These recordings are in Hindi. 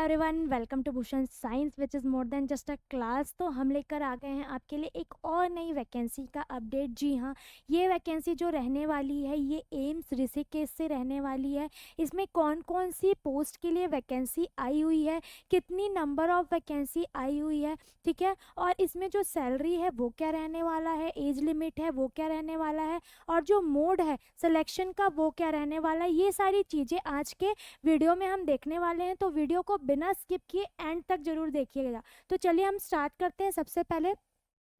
Everyone, welcome to Bhushan science which is more than just a class. तो हम लेकर आ गए हैं आपके लिए एक और नई वैकेंसी का अपडेट। जी हाँ, ये वैकेंसी जो रहने वाली है ये एम्स ऋषिकेश से रहने वाली है। इसमें कौन कौन सी पोस्ट के लिए वैकेंसी आई हुई है, कितनी नंबर ऑफ वैकेंसी आई हुई है, ठीक है, और इसमें जो सैलरी है वो क्या रहने वाला है, एज लिमिट है वो क्या रहने वाला है, और जो मोड है सिलेक्शन का वो क्या रहने वाला है, ये सारी चीज़ें आज के वीडियो में हम देखने वाले हैं। तो वीडियो को बिना स्किप किए एंड तक जरूर देखिएगा। तो चलिए हम स्टार्ट करते हैं। सबसे पहले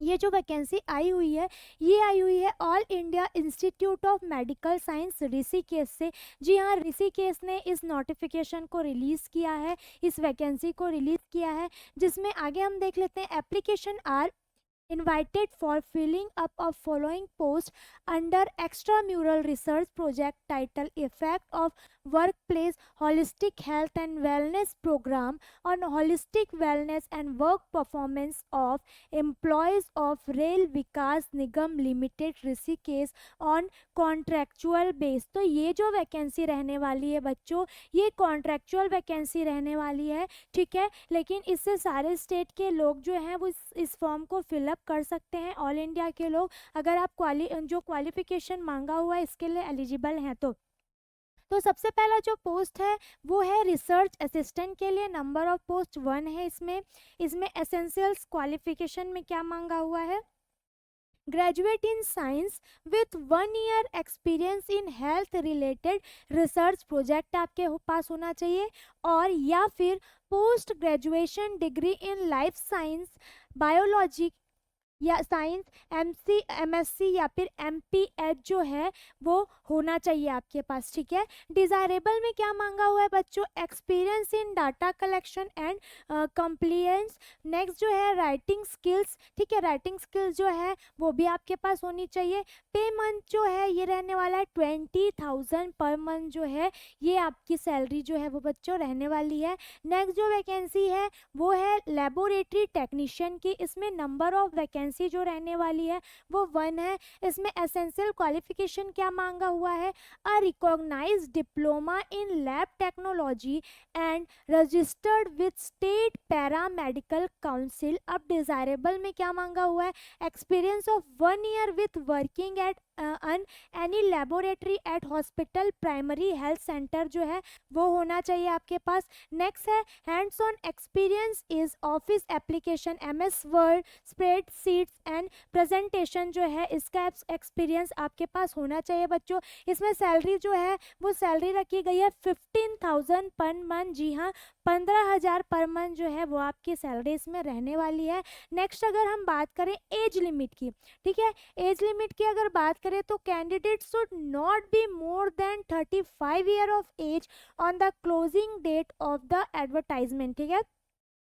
ये जो वैकेंसी आई हुई है ये आई हुई है all India institute of medical science Rishikesh से। जी हाँ, ऋषिकेश ने इस नोटिफिकेशन को रिलीज़ किया है, इस वैकेंसी को रिलीज़ किया है, जिसमें आगे हम देख लेते हैं। Application are invited for filling up of following post under extramural research project title effect of workplace holistic health and wellness program on holistic wellness and work performance of employees of rail vikas nigam limited Rishikesh on contractual base। तो ये जो वैकेंसी रहने वाली है बच्चों, ये कॉन्ट्रेक्चुअल वैकेंसी रहने वाली है, ठीक है। लेकिन इससे सारे स्टेट के लोग जो हैं वो इस फॉर्म को फिलअप कर सकते हैं, ऑल इंडिया के लोग, अगर आप जो क्वालिफिकेशन मांगा हुआ है इसके लिए एलिजिबल हैं तो सबसे पहला जो पोस्ट है वो है रिसर्च असिस्टेंट के लिए। नंबर ऑफ पोस्ट 1 है। इसमें एसेंशियल्स क्वालिफिकेशन में क्या मांगा हुआ है, graduate in science with 1 year experience in health related research project आपके पास होना चाहिए, और या फिर post graduation degree in life science biology या साइंस MSc या फिर MPH जो है वो होना चाहिए आपके पास, ठीक है। डिज़ायरेबल में क्या मांगा हुआ है बच्चों, experience in data collection and compliance. Next जो है राइटिंग स्किल्स, ठीक है, राइटिंग स्किल्स जो है वो भी आपके पास होनी चाहिए। पे मंथ जो है ये रहने वाला है 20,000 पर मंथ जो है ये आपकी सैलरी जो है वो बच्चों रहने वाली है। नेक्स्ट जो वैकेंसी है वो है लेबोरेटरी टेक्नीशियन की। इसमें नंबर ऑफ वैकेंसी जो रहने वाली है वो 1 है। इसमें एसेंशियल क्वालिफिकेशन क्या मांगा हुआ है, a recognized diploma in lab technology and registered with state paramedical council. अब डिजायरेबल में क्या मांगा हुआ है, experience of 1 year with working at any laboratory at hospital primary health centre जो है वो होना चाहिए आपके पास। नेक्स्ट है hands on experience is office application MS word spreadsheets and presentation जो है इसका एक्सपीरियंस आपके पास होना चाहिए बच्चों। इसमें सैलरी जो है वो सैलरी रखी गई है 15,000 पर मंथ। जी हाँ, 15,000 पर मंथ जो है वो आपकी सैलरी इसमें रहने वाली है। नेक्स्ट अगर हम बात करें एज लिमिट की, ठीक है, एज लिमिट की अगर बात करें तो candidate should not be more than 35 year of age on the closing date of the advertisement, ठीक है।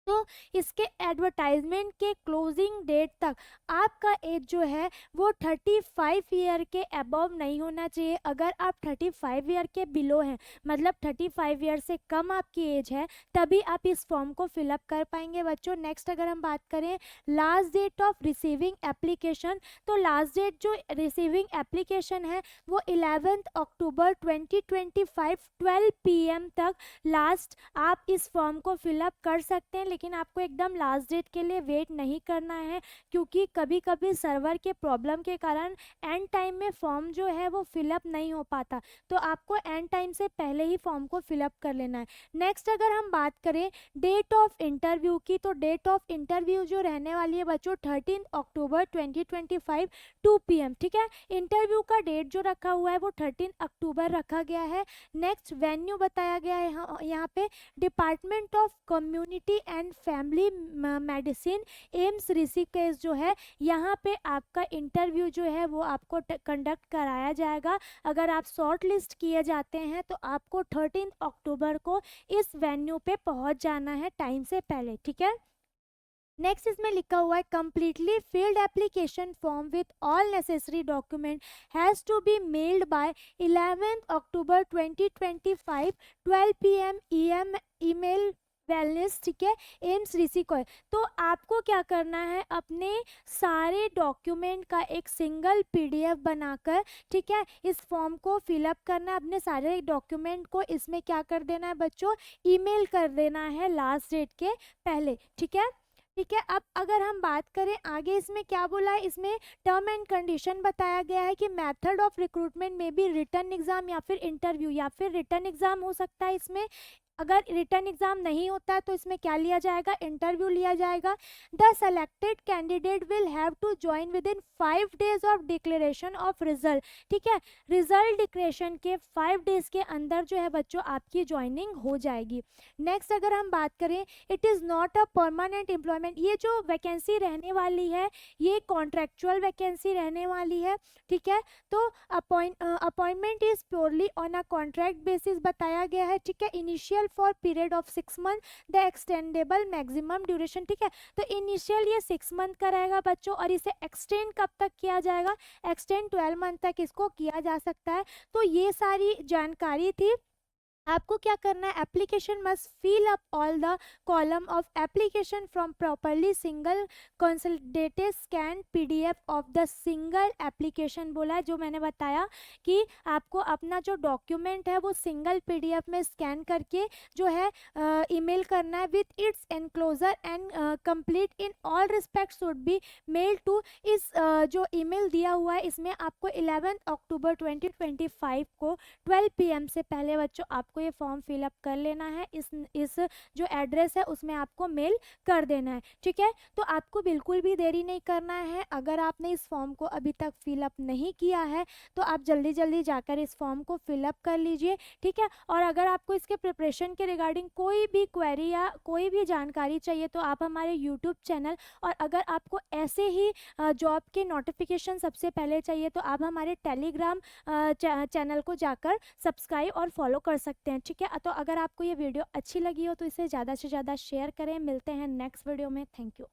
तो इसके एडवर्टाइजमेंट के क्लोजिंग डेट तक आपका एज जो है वो 35 ईयर के अबव नहीं होना चाहिए। अगर आप 35 ईयर के बिलो हैं, मतलब 35 ईयर से कम आपकी एज है, तभी आप इस फॉर्म को फिलअप कर पाएंगे बच्चों। नेक्स्ट अगर हम बात करें last date of receiving application, तो लास्ट डेट जो रिसीविंग एप्लीकेशन है वो 11 अक्टूबर 2025 12 PM तक लास्ट आप इस फॉर्म को फिलअप कर सकते हैं। लेकिन आपको एकदम लास्ट डेट के लिए वेट नहीं करना है, क्योंकि कभी कभी सर्वर के प्रॉब्लम के कारण एंड टाइम में फॉर्म जो है वो फिलअप नहीं हो पाता, तो आपको एंड टाइम से पहले ही फॉर्म को फिलअप कर लेना है। नेक्स्ट अगर हम बात करें डेट ऑफ इंटरव्यू की, तो डेट ऑफ इंटरव्यू जो रहने वाली है बच्चों 13 अक्टूबर 2025 2 PM, ठीक है। इंटरव्यू का डेट जो रखा हुआ है वो 13 अक्टूबर रखा गया है। नेक्स्ट वेन्यू बताया गया है यहाँ पे department of community and family medicine AIIMS Rishikesh जो है, यहाँ पे आपका इंटरव्यू जो है वो आपको कंडक्ट कराया जाएगा। अगर आप शॉर्ट लिस्ट किए जाते हैं तो आपको 13 अक्टूबर को इस वेन्यू पे पहुंच जाना है टाइम से पहले, ठीक है। नेक्स्ट इसमें लिखा हुआ है completely filled application form with all necessary document has to be mailed by 11 October 2025 12 PM email wellness, ठीक है, एम्स ऋषिकेश। तो आपको क्या करना है, अपने सारे डॉक्यूमेंट का एक सिंगल पीडीएफ बनाकर, ठीक है, इस फॉर्म को फिलअप करना है। अपने सारे डॉक्यूमेंट को इसमें क्या कर देना है बच्चों, ईमेल कर देना है लास्ट डेट के पहले, ठीक है। ठीक है, अब अगर हम बात करें आगे, इसमें क्या बोला है, इसमें टर्म एंड कंडीशन बताया गया है कि मेथड ऑफ रिक्रूटमेंट में भी रिटर्न एग्जाम या फिर इंटरव्यू या फिर रिटर्न एग्जाम हो सकता है इसमें। अगर रिटर्न एग्जाम नहीं होता है तो इसमें क्या लिया जाएगा, इंटरव्यू लिया जाएगा। The selected candidate will have to join within 5 days of declaration of result, ठीक है, रिजल्ट डिक्लेरेशन के 5 डेज के अंदर जो है बच्चों आपकी ज्वाइनिंग हो जाएगी। नेक्स्ट अगर हम बात करें, it is not a permanent employment, ये जो वैकेंसी रहने वाली है ये कॉन्ट्रेक्चुअल वैकेंसी रहने वाली है, ठीक है। तो appointment is purely on a contract basis बताया गया है, ठीक है। Initial for period of 6 month, the extendable maximum duration, ठीक है। तो इनिशियल ये 6 मंथ का रहेगा बच्चों, और इसे एक्सटेंड कब तक किया जाएगा, एक्सटेंड 12 मंथ तक इसको किया जा सकता है। तो ये सारी जानकारी थी। आपको क्या करना है, application must fill up all the column of application from properly single consolidated scan PDF of the single application बोला है, जो मैंने बताया कि आपको अपना जो डॉक्यूमेंट है वो सिंगल पीडीएफ में स्कैन करके जो है ईमेल करना है with its enclosure and complete in all respect should be mail to. इस जो ईमेल दिया हुआ है इसमें आपको 11 अक्टूबर 2025 को 12 PM से पहले बच्चों आपको ये फॉर्म फिलअप कर लेना है। इस जो एड्रेस है उसमें आपको मेल कर देना है, ठीक है। तो आपको बिल्कुल भी देरी नहीं करना है। अगर आपने इस फॉर्म को अभी तक फिलअप नहीं किया है तो आप जल्दी जल्दी जाकर इस फॉर्म को फिलअप कर लीजिए, ठीक है। और अगर आपको इसके प्रिपरेशन के रिगार्डिंग कोई भी क्वेरी या कोई भी जानकारी चाहिए तो आप हमारे यूट्यूब चैनल, और अगर आपको ऐसे ही जॉब के नोटिफिकेशन सबसे पहले चाहिए तो आप हमारे टेलीग्राम चैनल को जाकर सब्सक्राइब और फॉलो कर सकते हैं, ठीक है। तो अगर आपको ये वीडियो अच्छी लगी हो तो इसे ज़्यादा से ज़्यादा शेयर करें। मिलते हैं नेक्स्ट वीडियो में। Thank you.